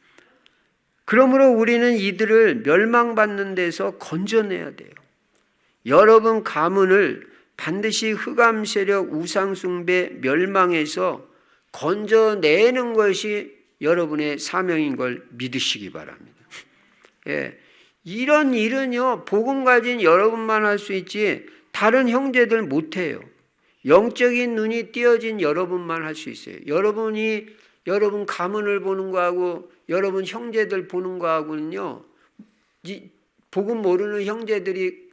그러므로 우리는 이들을 멸망받는 데서 건져내야 돼요. 여러분 가문을 반드시 흑암 세력 우상숭배 멸망에서 건져내는 것이 여러분의 사명인 걸 믿으시기 바랍니다. 예, 이런 일은요, 복음 가진 여러분만 할 수 있지 다른 형제들 못해요. 영적인 눈이 띄어진 여러분만 할 수 있어요. 여러분 가문을 보는 거하고 여러분 형제들 보는 거하고는요, 복음 모르는 형제들이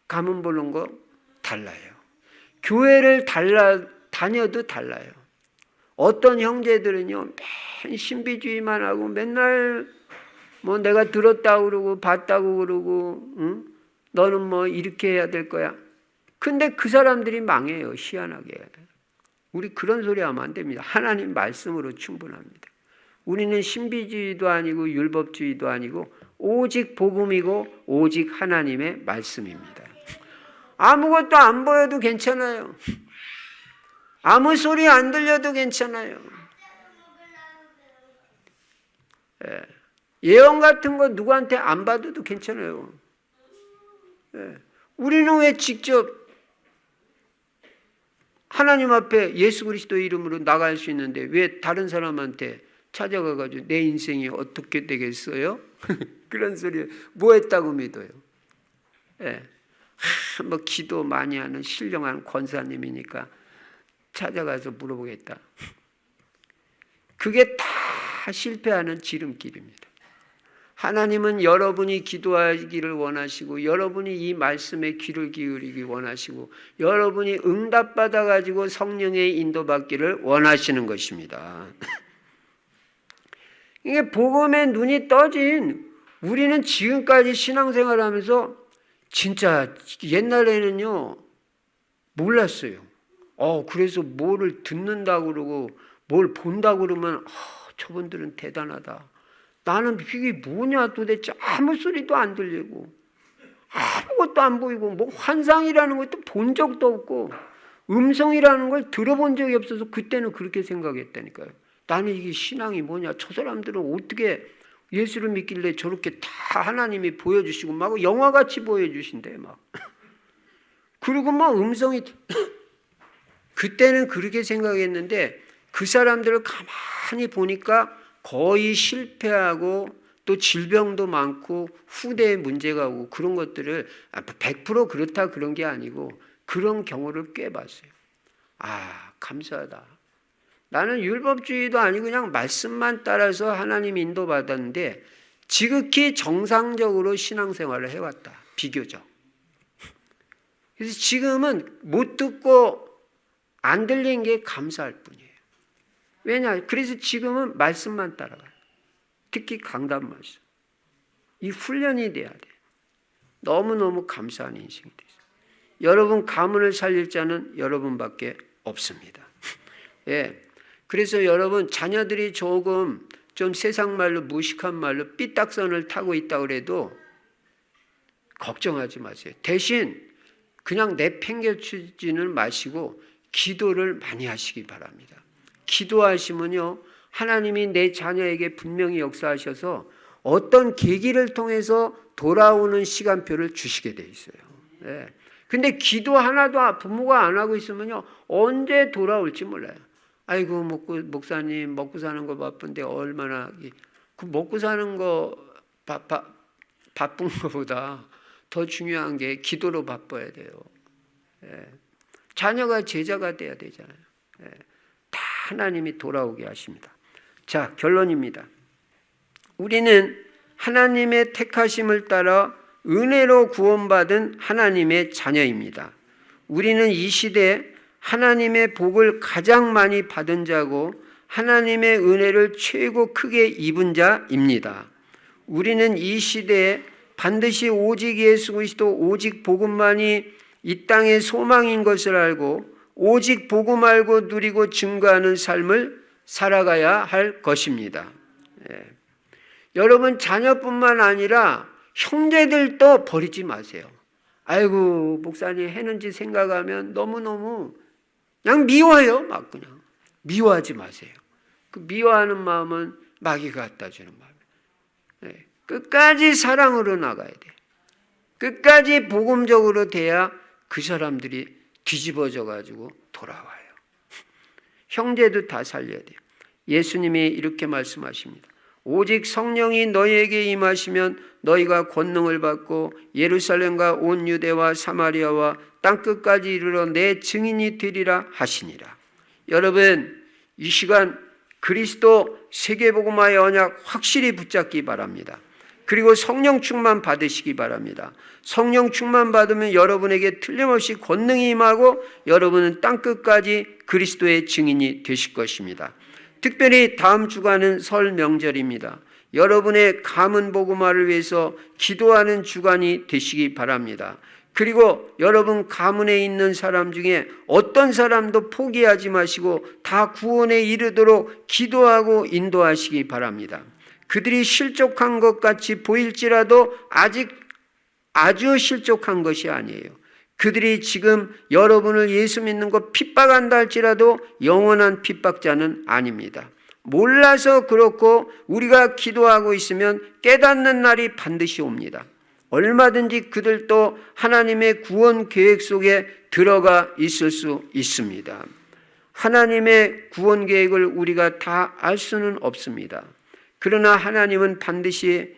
가문 보는 거 달라요. 교회를 다녀도 달라요. 어떤 형제들은요, 맨 신비주의만 하고 맨날 뭐 내가 들었다고 그러고 봤다고 그러고, 응? 너는 뭐 이렇게 해야 될 거야. 근데 그 사람들이 망해요, 희한하게. 우리 그런 소리 하면 안 됩니다. 하나님 말씀으로 충분합니다. 우리는 신비주의도 아니고 율법주의도 아니고 오직 복음이고 오직 하나님의 말씀입니다. 아무것도 안 보여도 괜찮아요. 아무 소리 안 들려도 괜찮아요. 예. 예언 같은 거 누구한테 안 받아도 괜찮아요. 예. 우리는 왜 직접 하나님 앞에 예수 그리스도의 이름으로 나갈 수 있는데 왜 다른 사람한테 찾아가가지고 내 인생이 어떻게 되겠어요? 그런 소리 뭐 했다고 믿어요? 예. 뭐 기도 많이 하는 신령한 권사님이니까 찾아가서 물어보겠다. 그게 다 실패하는 지름길입니다. 하나님은 여러분이 기도하기를 원하시고 여러분이 이 말씀에 귀를 기울이기 원하시고 여러분이 응답받아 가지고 성령의 인도받기를 원하시는 것입니다. 이게 복음의 눈이 떠진 우리는 지금까지 신앙생활하면서 진짜 옛날에는요 몰랐어요. 그래서 뭐를 듣는다고 그러고 뭘 본다고 그러면 저분들은 대단하다. 나는 이게 뭐냐 도대체 아무 소리도 안 들리고 아무것도 안 보이고 뭐 환상이라는 것도 본 적도 없고 음성이라는 걸 들어본 적이 없어서 그때는 그렇게 생각했다니까요. 나는 이게 신앙이 뭐냐, 저 사람들은 어떻게 예수를 믿길래 저렇게 다 하나님이 보여주시고 막 영화같이 보여주신대 막. 그리고 막 음성이 그때는 그렇게 생각했는데 그 사람들을 가만히 보니까 거의 실패하고 또 질병도 많고 후대에 문제가 오고 그런 것들을 100% 그렇다 그런 게 아니고 그런 경우를 꽤 봤어요. 감사하다. 나는 율법주의도 아니고 그냥 말씀만 따라서 하나님 인도받았는데 지극히 정상적으로 신앙생활을 해왔다. 비교적. 그래서 지금은 못 듣고 안 들린 게 감사할 뿐이에요. 왜냐? 그래서 지금은 말씀만 따라가요. 특히 강단 말씀. 이 훈련이 돼야 돼. 너무너무 감사한 인생이 돼요. 여러분 가문을 살릴 자는 여러분밖에 없습니다. 예. 그래서 여러분 자녀들이 조금 좀 세상 말로 무식한 말로 삐딱선을 타고 있다고 그래도 걱정하지 마세요. 대신 그냥 내팽개치지는 마시고 기도를 많이 하시기 바랍니다. 기도하시면요 하나님이 내 자녀에게 분명히 역사하셔서 어떤 계기를 통해서 돌아오는 시간표를 주시게 돼 있어요. 네. 근데 기도 하나도 부모가 안 하고 있으면요 언제 돌아올지 몰라요. 아이고 목사님 먹고 사는 거 바쁜데 얼마나 그 먹고 사는 거 바쁜 것보다 더 중요한 게 기도로 바빠야 돼요. 예. 자녀가 제자가 돼야 되잖아요. 예. 다 하나님이 돌아오게 하십니다. 자, 결론입니다. 우리는 하나님의 택하심을 따라 은혜로 구원받은 하나님의 자녀입니다. 우리는 이 시대에 하나님의 복을 가장 많이 받은 자고 하나님의 은혜를 최고 크게 입은 자입니다. 우리는 이 시대에 반드시 오직 예수 그리스도 오직 복음만이 이 땅의 소망인 것을 알고 오직 복음 알고 누리고 증거하는 삶을 살아가야 할 것입니다. 여러분 자녀뿐만 아니라 형제들도 버리지 마세요. 아이고 목사님 했는지 생각하면 너무너무 그냥 미워요. 막 그냥 미워하지 마세요. 그 미워하는 마음은 마귀가 갖다 주는 마음이에요. 끝까지 사랑으로 나가야 돼요. 끝까지 복음적으로 돼야 그 사람들이 뒤집어져 가지고 돌아와요. 형제도 다 살려야 돼요. 예수님이 이렇게 말씀하십니다. 오직 성령이 너희에게 임하시면 너희가 권능을 받고 예루살렘과 온 유대와 사마리아와 땅끝까지 이르러 내 증인이 되리라 하시니라. 여러분 이 시간 그리스도 세계복음화의 언약 확실히 붙잡기 바랍니다. 그리고 성령 충만 받으시기 바랍니다. 성령 충만 받으면 여러분에게 틀림없이 권능이 임하고 여러분은 땅끝까지 그리스도의 증인이 되실 것입니다. 특별히 다음 주간은 설 명절입니다. 여러분의 가문 복음화를 위해서 기도하는 주간이 되시기 바랍니다. 그리고 여러분 가문에 있는 사람 중에 어떤 사람도 포기하지 마시고 다 구원에 이르도록 기도하고 인도하시기 바랍니다. 그들이 실족한 것 같이 보일지라도 아직 아주 실족한 것이 아니에요. 그들이 지금 여러분을 예수 믿는 거 핍박한다 할지라도 영원한 핍박자는 아닙니다. 몰라서 그렇고 우리가 기도하고 있으면 깨닫는 날이 반드시 옵니다. 얼마든지 그들도 하나님의 구원 계획 속에 들어가 있을 수 있습니다. 하나님의 구원 계획을 우리가 다 알 수는 없습니다. 그러나 하나님은 반드시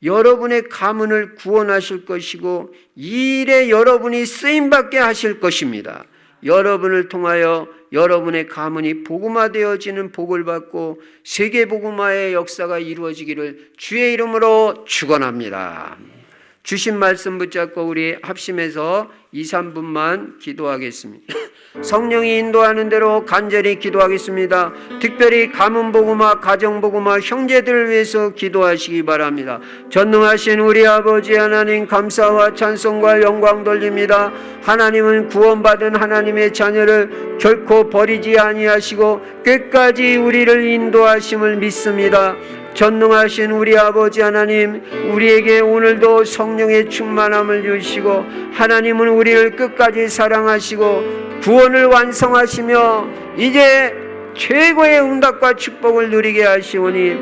여러분의 가문을 구원하실 것이고 이 일에 여러분이 쓰임받게 하실 것입니다. 여러분을 통하여 여러분의 가문이 복음화되어지는 복을 받고 세계복음화의 역사가 이루어지기를 주의 이름으로 축원합니다. 주신 말씀 붙잡고 우리 합심해서 2, 3분만 기도하겠습니다. 성령이 인도하는 대로 간절히 기도하겠습니다. 특별히 가문복음화, 가정복음화, 형제들을 위해서 기도하시기 바랍니다. 전능하신 우리 아버지 하나님 감사와 찬송과 영광 돌립니다. 하나님은 구원받은 하나님의 자녀를 결코 버리지 아니하시고 끝까지 우리를 인도하심을 믿습니다. 전능하신 우리 아버지 하나님, 우리에게 오늘도 성령의 충만함을 주시고 하나님은 우리를 끝까지 사랑하시고 구원을 완성하시며 이제 최고의 응답과 축복을 누리게 하시오니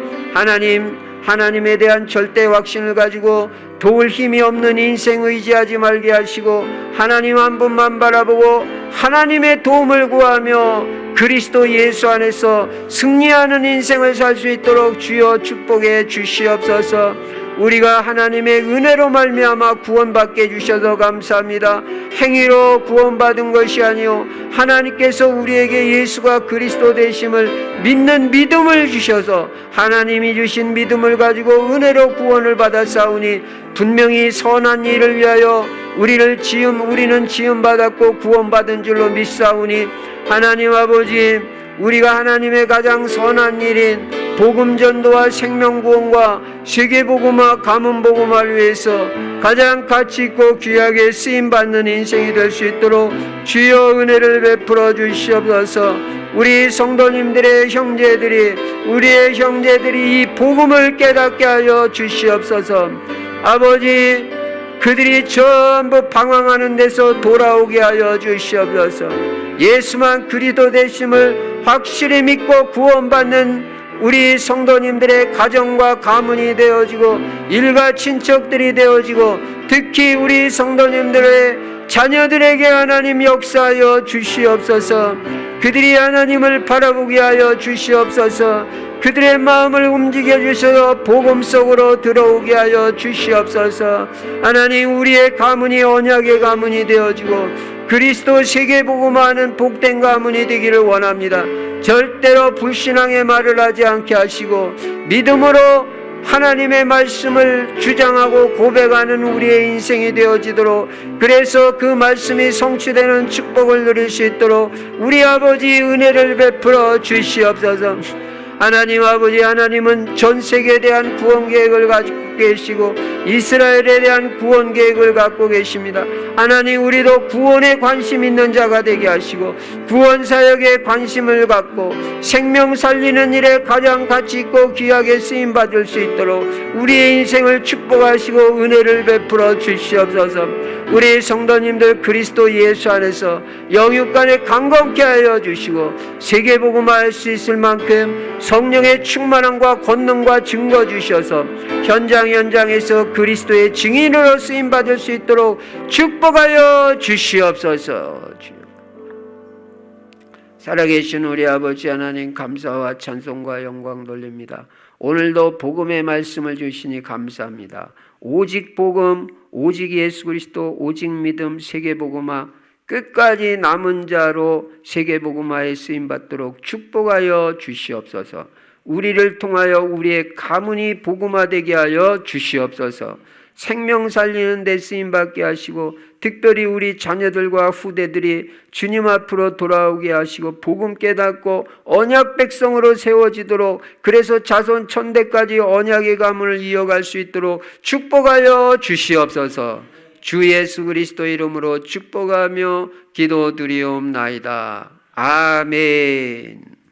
하나님에 대한 절대 확신을 가지고 도울 힘이 없는 인생 의지하지 말게 하시고 하나님 한 분만 바라보고 하나님의 도움을 구하며 그리스도 예수 안에서 승리하는 인생을 살 수 있도록 주여 축복해 주시옵소서. 우리가 하나님의 은혜로 말미암아 구원받게 해주셔서 감사합니다. 행위로 구원받은 것이 아니요 하나님께서 우리에게 예수가 그리스도 되심을 믿는 믿음을 주셔서 하나님이 주신 믿음을 가지고 은혜로 구원을 받았사오니 분명히 선한 일을 위하여 우리는 지음받았고 구원받은 줄로 믿사오니 하나님 아버지, 우리가 하나님의 가장 선한 일인 복음전도와 생명구원과 세계복음화, 가문복음화를 위해서 가장 가치있고 귀하게 쓰임받는 인생이 될 수 있도록 주여 은혜를 베풀어 주시옵소서. 우리 성도님들의 우리의 형제들이 이 복음을 깨닫게 하여 주시옵소서. 아버지, 그들이 전부 방황하는 데서 돌아오게 하여 주시옵소서. 예수만 그리스도 되심을 확실히 믿고 구원받는 우리 성도님들의 가정과 가문이 되어지고 일가 친척들이 되어지고 특히 우리 성도님들의 자녀들에게 하나님 역사하여 주시옵소서. 그들이 하나님을 바라보게 하여 주시옵소서. 그들의 마음을 움직여 주셔서 복음 속으로 들어오게 하여 주시옵소서. 하나님, 우리의 가문이 언약의 가문이 되어지고 그리스도 세계복음화하는 복된 가문이 되기를 원합니다. 절대로 불신앙의 말을 하지 않게 하시고 믿음으로 하나님의 말씀을 주장하고 고백하는 우리의 인생이 되어지도록, 그래서 그 말씀이 성취되는 축복을 누릴 수 있도록 우리 아버지 은혜를 베풀어 주시옵소서. 하나님 아버지, 하나님은 전 세계에 대한 구원 계획을 가지고 계시고 이스라엘에 대한 구원 계획을 갖고 계십니다. 하나님, 우리도 구원에 관심 있는 자가 되게 하시고 구원 사역에 관심을 갖고 생명 살리는 일에 가장 가치 있고 귀하게 쓰임 받을 수 있도록 우리의 인생을 축복하시고 은혜를 베풀어 주시옵소서. 우리 성도님들 그리스도 예수 안에서 영육간에 강건케 하여 주시고 세계복음화할 수 있을 만큼 성령의 충만함과 권능과 증거 주셔서 현장에서 그리스도의 증인으로 쓰임받을 수 있도록 축복하여 주시옵소서. 살아계신 우리 아버지 하나님, 감사와 찬송과 영광 돌립니다. 오늘도 복음의 말씀을 주시니 감사합니다. 오직 복음, 오직 예수 그리스도, 오직 믿음, 세계복음화, 끝까지 남은 자로 세계복음화에 쓰임받도록 축복하여 주시옵소서. 우리를 통하여 우리의 가문이 복음화되게 하여 주시옵소서. 생명 살리는 데 쓰임받게 하시고 특별히 우리 자녀들과 후대들이 주님 앞으로 돌아오게 하시고 복음 깨닫고 언약 백성으로 세워지도록, 그래서 자손 천대까지 언약의 가문을 이어갈 수 있도록 축복하여 주시옵소서. 주 예수 그리스도 이름으로 축복하며 기도드리옵나이다. 아멘.